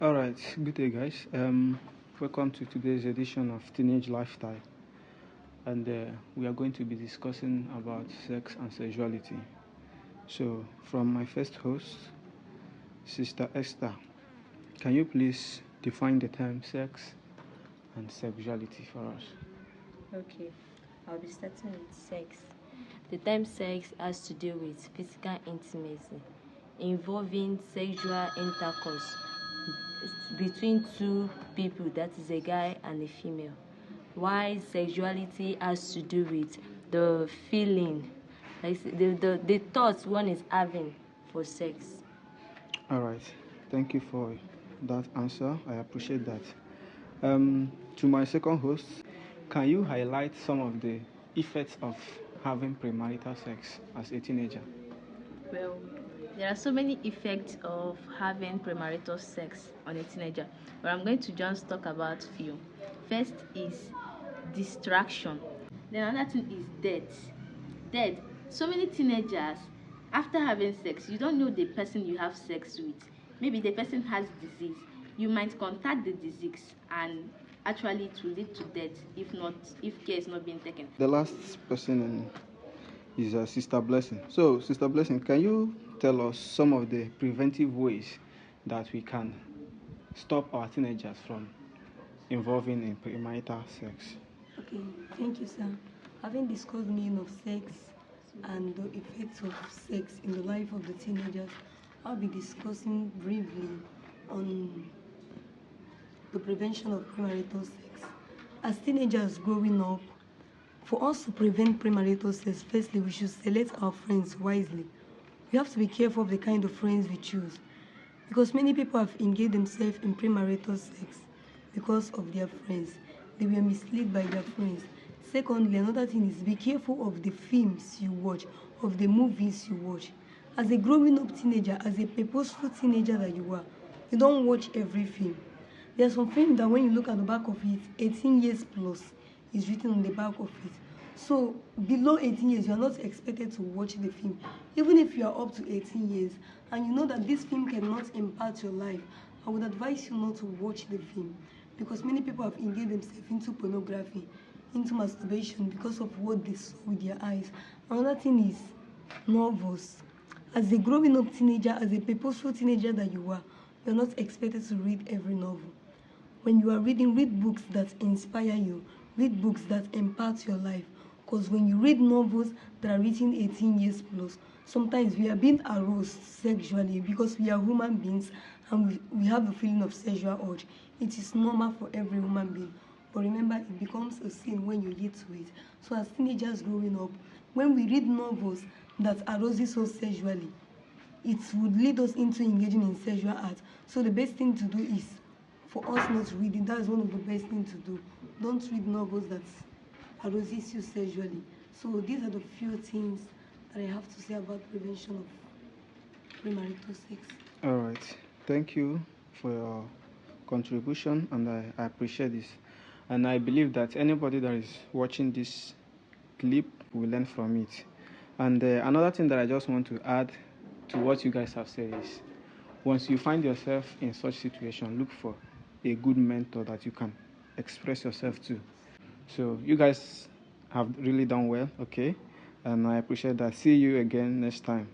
All right, good day, guys. Welcome to today's edition of Teenage Lifestyle, and we are going to be discussing about sex and sexuality. So, from my first host, Sister Esther, can you please define the term sex and sexuality for us? Okay, I'll be starting with sex. The term sex has to do with physical intimacy involving sexual intercourse between two people, that is a guy and a female. While sexuality has to do with the feeling, like the thoughts one is having for sex. All right, thank you for that answer. I appreciate that. To my second host, can you highlight some of the effects of having premarital sex as a teenager? Well, there are so many effects of having premarital sex on a teenager, but I'm going to just talk about few. First is distraction. Then another thing is death. Death. So many teenagers, after having sex, you don't know the person you have sex with. Maybe the person has disease. You might contact the disease, and actually it will lead to death if care is not being taken. The last person is Sister Blessing. So, Sister Blessing, can you tell us some of the preventive ways that we can stop our teenagers from involving in premarital sex? Okay, thank you, sir. Having discussed the meaning of sex and the effects of sex in the life of the teenagers, I'll be discussing briefly on the prevention of premarital sex. As teenagers growing up, for us to prevent premarital sex, firstly, we should select our friends wisely. We have to be careful of the kind of friends we choose, because many people have engaged themselves in premarital sex because of their friends. They were misled by their friends. Secondly, another thing is be careful of the films you watch, of the movies you watch. As a growing up teenager, as a purposeful teenager that you are, you don't watch every film. There are some films that when you look at the back of it, 18 years plus is written on the back of it. So below 18 years, you are not expected to watch the film. Even if you are up to 18 years and you know that this film cannot impact your life, I would advise you not to watch the film, because many people have engaged themselves into pornography, into masturbation because of what they saw with their eyes. Another thing is novels. As a growing up teenager, as a purposeful teenager that you are, you're not expected to read every novel. When you are reading, read books that inspire you, read books that impact your life. Because when you read novels that are written 18 years plus, sometimes we are being aroused sexually because we are human beings and we have a feeling of sexual urge. It is normal for every human being. But remember, it becomes a sin when you lead to it. So as teenagers growing up, when we read novels that arouses us sexually, it would lead us into engaging in sexual acts. So the best thing to do is for us not to read it. That's one of the best things to do. Don't read novels that arouses you sexually. So these are the few things that I have to say about prevention of premarital sex. All right. Thank you for your contribution, and I appreciate this. And I believe that anybody that is watching this clip will learn from it. And another thing that I just want to add to what you guys have said is, once you find yourself in such situation, look for a good mentor that you can express yourself to. So you guys have really done well, okay? And I appreciate that. See you again next time.